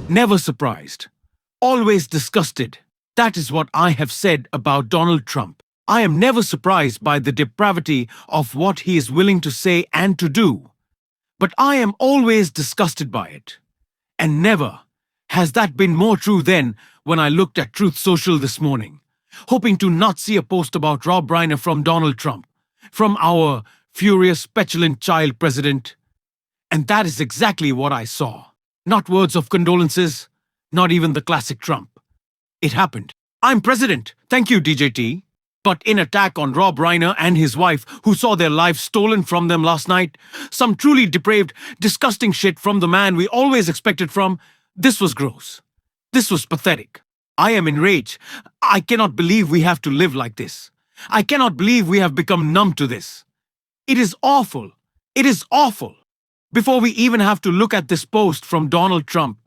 Never surprised. Always disgusted. That is what I have said about Donald Trump. I am never surprised by the depravity of what he is willing to say and to do. But I am always disgusted by it. And never has that been more true than when I looked at Truth Social this morning, hoping to not see a post about Rob Reiner from Donald Trump, from our furious, petulant child president. And that is exactly what I saw. Not words of condolences, not even the classic Trump. It happened. I'm president. Thank you, DJT. But in attack on Rob Reiner and his wife, who saw their lives stolen from them last night, some truly depraved, disgusting shit from the man we always expected from, this was gross. This was pathetic. I am enraged. I cannot believe we have to live like this. I cannot believe we have become numb to this. It is awful. It is awful. Before we even have to look at this post from Donald Trump,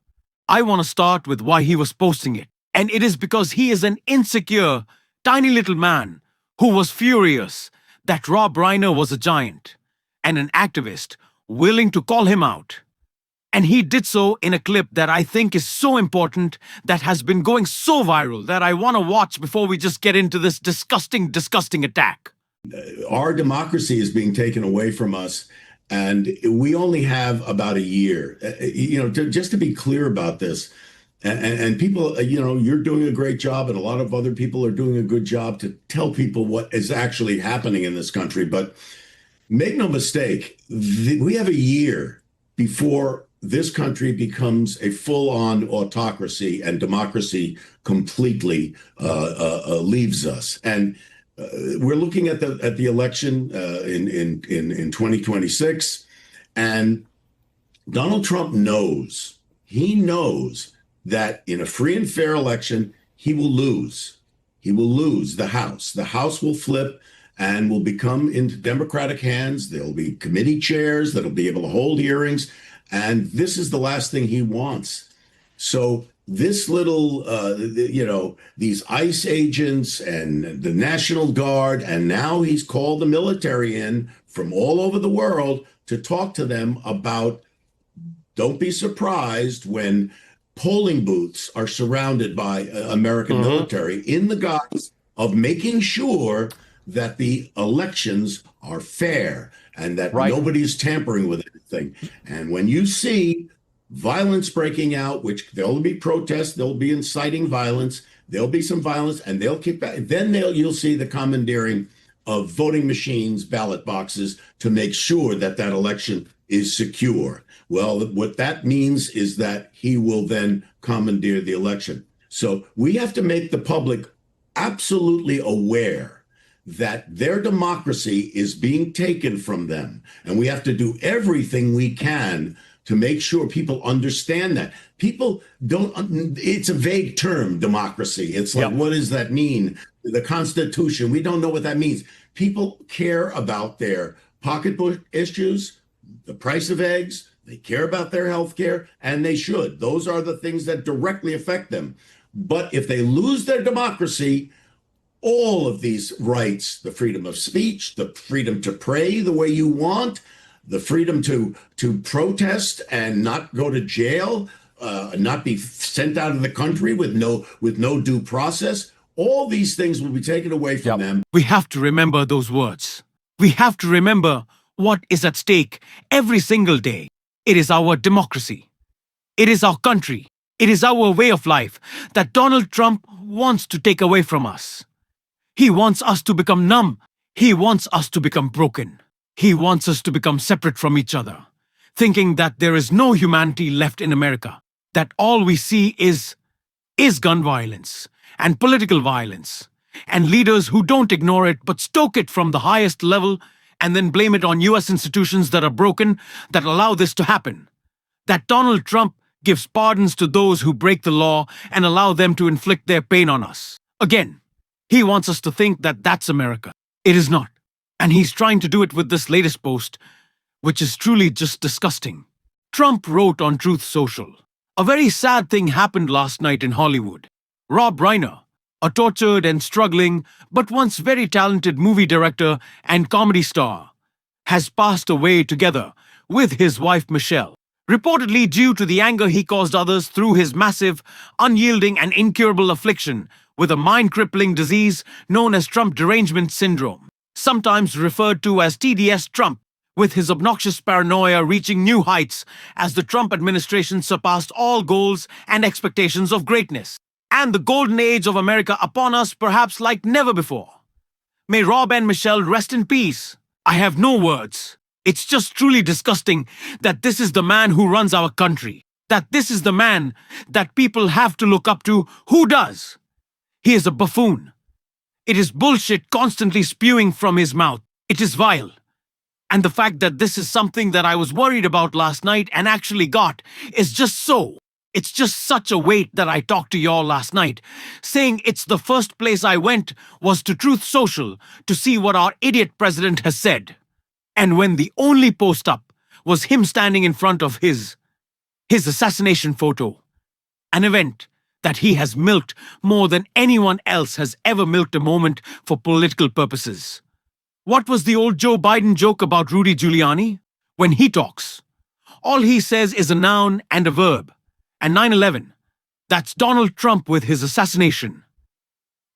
I want to start with why he was posting it. And it is because he is an insecure, tiny little man who was furious that Rob Reiner was a giant and an activist willing to call him out. And he did so in a clip that I think is so important, that has been going so viral, that I want to watch before we just get into this disgusting, disgusting attack. Our democracy is being taken away from us, and we only have about a year. Just to be clear about this, and people, you're doing a great job, and a lot of other people are doing a good job to tell people what is actually happening in this country. But make no mistake, we have a year before this country becomes a full-on autocracy and democracy completely leaves us. And we're looking at the election in 2026, and Donald Trump knows. He knows that in a free and fair election, he will lose. He will lose the House. The House will flip and will become into Democratic hands. There'll be committee chairs that'll be able to hold hearings. And this is the last thing he wants. So this little, these ICE agents and the National Guard, and now he's called the military in from all over the world to talk to them about, don't be surprised when polling booths are surrounded by American military in the guise of making sure that the elections are fair and that nobody's tampering with anything. And when you see violence breaking out, which there'll be protests, there'll be inciting violence, there'll be some violence, and they'll kick back. Then you'll see the commandeering of voting machines, ballot boxes, to make sure that that election is secure. Well, what that means is that he will then commandeer the election. So we have to make the public absolutely aware that their democracy is being taken from them. And we have to do everything we can to make sure people understand that. People don't, it's a vague term, democracy. It's like, what does that mean? The Constitution, we don't know what that means. People care about their pocketbook issues, the price of eggs, they care about their health care, and they should. Those are the things that directly affect them. But if they lose their democracy, all of these rights, the freedom of speech, the freedom to pray the way you want, the freedom to protest and not go to jail, not be sent out of the country with no due process, all these things will be taken away from them. We have to remember those words. We have to remember what is at stake every single day. It is our democracy. It is our country. It is our way of life that Donald Trump wants to take away from us. He wants us to become numb. He wants us to become broken. He wants us to become separate from each other, thinking that there is no humanity left in America, that all we see is gun violence and political violence, and leaders who don't ignore it but stoke it from the highest level and then blame it on US institutions that are broken that allow this to happen. That Donald Trump gives pardons to those who break the law and allow them to inflict their pain on us. Again, he wants us to think that that's America. It is not. And he's trying to do it with this latest post, which is truly just disgusting. Trump wrote on Truth Social, "A very sad thing happened last night in Hollywood. Rob Reiner, a tortured and struggling but once very talented movie director and comedy star, has passed away together with his wife Michelle. reportedly due to the anger he caused others through his massive, unyielding, and incurable affliction with a mind-crippling disease known as Trump derangement syndrome, sometimes referred to as TDS Trump, with his obnoxious paranoia reaching new heights as the Trump administration surpassed all goals and expectations of greatness, and the golden age of America upon us perhaps like never before. May Rob and Michelle rest in peace. I have no words. It's just truly disgusting that this is the man who runs our country, that this is the man that people have to look up to. Who does? He is a buffoon. It is bullshit constantly spewing from his mouth. It is vile. And the fact that this is something that I was worried about last night and actually got is just so. It's just such a weight that I talked to y'all last night, saying it's the first place I went was to Truth Social to see what our idiot president has said. And when the only post up was him standing in front of his assassination photo, an event that he has milked more than anyone else has ever milked a moment for political purposes. What was the old Joe Biden joke about Rudy Giuliani? When he talks, all he says is a noun and a verb. And 9/11, that's Donald Trump with his assassination.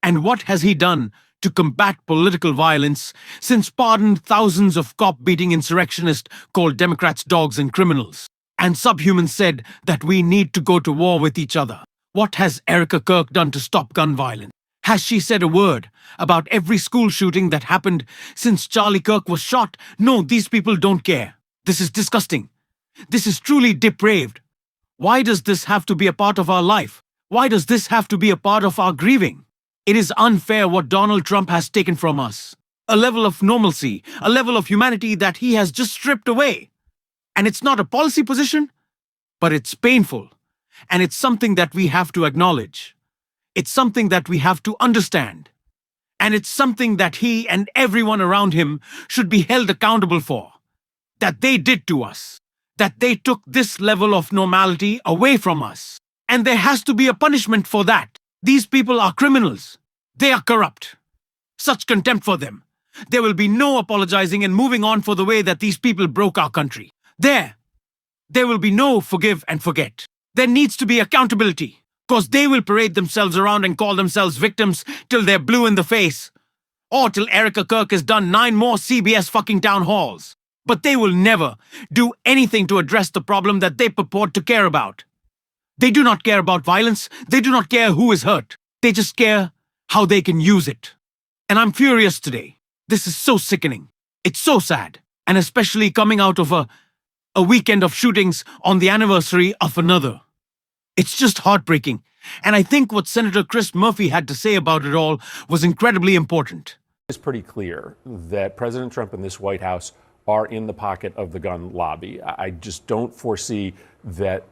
And what has he done to combat political violence since pardoned thousands of cop-beating insurrectionists called Democrats dogs and criminals? And subhumans said that we need to go to war with each other. What has Erica Kirk done to stop gun violence? Has she said a word about every school shooting that happened since Charlie Kirk was shot? No, these people don't care. This is disgusting. This is truly depraved. Why does this have to be a part of our life? Why does this have to be a part of our grieving? It is unfair what Donald Trump has taken from us. A level of normalcy, a level of humanity that he has just stripped away. And it's not a policy position, but it's painful. And it's something that we have to acknowledge. It's something that we have to understand. And it's something that he and everyone around him should be held accountable for. That they did to us. That they took this level of normality away from us. And there has to be a punishment for that. These people are criminals. They are corrupt. Such contempt for them. There will be no apologizing and moving on for the way that these people broke our country. There will be no forgive and forget. There needs to be accountability. Because they will parade themselves around and call themselves victims till they're blue in the face. Or till Erica Kirk has done 9 more CBS fucking town halls. But they will never do anything to address the problem that they purport to care about. They do not care about violence. They do not care who is hurt. They just care how they can use it. And I'm furious today. This is so sickening. It's so sad. And especially coming out of a weekend of shootings on the anniversary of another. It's just heartbreaking. And I think what Senator Chris Murphy had to say about it all was incredibly important. It's pretty clear that President Trump and this White House are in the pocket of the gun lobby. I just don't foresee that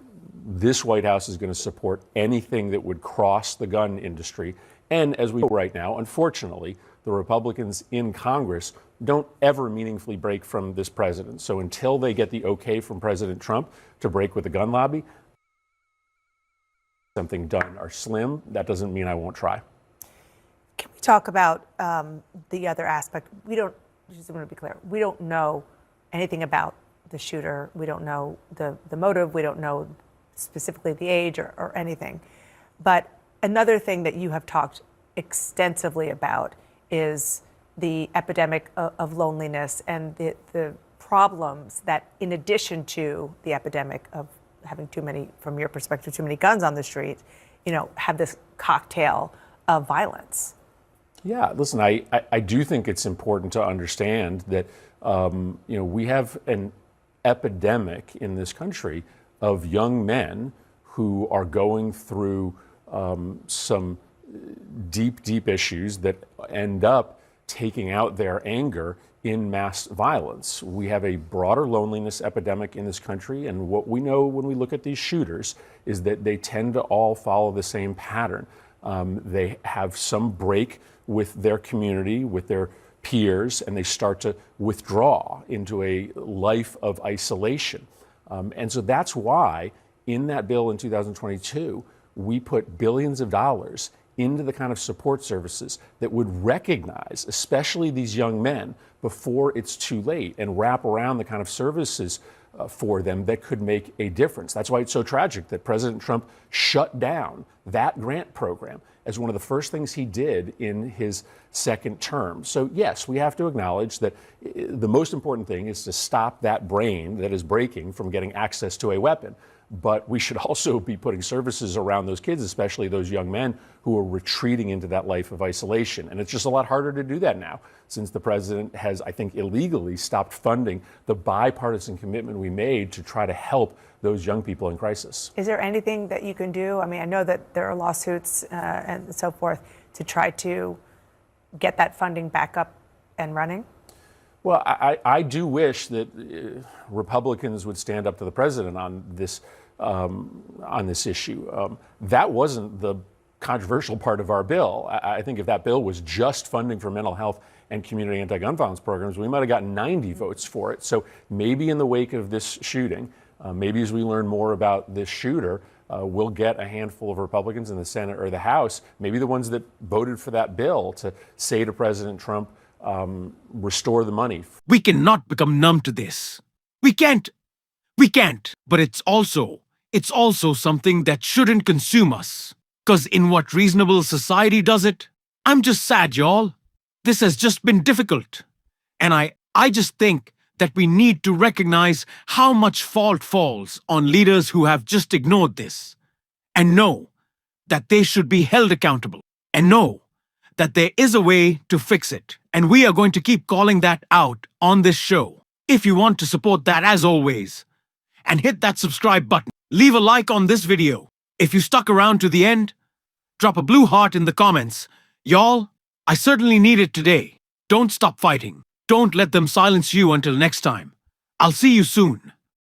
this White House is going to support anything that would cross the gun industry. And as we know right now, unfortunately, the Republicans in Congress don't ever meaningfully break from this president. So until they get the okay from President Trump to break with the gun lobby, something done are slim. That doesn't mean I won't try. Can we talk about the other aspect? Just want to be clear, we don't know anything about the shooter. We don't know the motive. We don't know specifically the age or anything. But another thing that you have talked extensively about is the epidemic of loneliness and the problems that, in addition to the epidemic of having too many, from your perspective, too many guns on the street, have this cocktail of violence. Yeah, listen, I do think it's important to understand that, we have an epidemic in this country of young men who are going through some deep issues that end up taking out their anger in mass violence. We have a broader loneliness epidemic in this country, and what we know when we look at these shooters is that they tend to all follow the same pattern. They have some break with their community, with their peers, and they start to withdraw into a life of isolation. And so that's why in that bill in 2022, we put billions of dollars into the kind of support services that would recognize, especially these young men, before it's too late, and wrap around the kind of services for them that could make a difference. That's why it's so tragic that President Trump shut down that grant program as one of the first things he did in his second term. So yes, we have to acknowledge that the most important thing is to stop that brain that is breaking from getting access to a weapon. But we should also be putting services around those kids, especially those young men who are retreating into that life of isolation. And it's just a lot harder to do that now, since the president has, I think, illegally stopped funding the bipartisan commitment we made to try to help those young people in crisis. Is there anything that you can do? I mean, I know that there are lawsuits and so forth to try to get that funding back up and running. Well, I do wish that Republicans would stand up to the president on this issue. That wasn't the controversial part of our bill. I think if that bill was just funding for mental health and community anti-gun violence programs, we might have gotten 90 votes for it. So maybe in the wake of this shooting, maybe as we learn more about this shooter, we'll get a handful of Republicans in the Senate or the House, maybe the ones that voted for that bill, to say to President Trump, restore the money. We cannot become numb to this. We can't. But it's also something that shouldn't consume us. 'Cause in what reasonable society does it? I'm just sad, y'all. This has just been difficult. And I just think that we need to recognize how much fault falls on leaders who have just ignored this. And know that they should be held accountable. And know that there is a way to fix it. And we are going to keep calling that out on this show. If you want to support that, as always, and hit that subscribe button, leave a like on this video. If you stuck around to the end, drop a blue heart in the comments. Y'all, I certainly need it today. Don't stop fighting. Don't let them silence you until next time. I'll see you soon.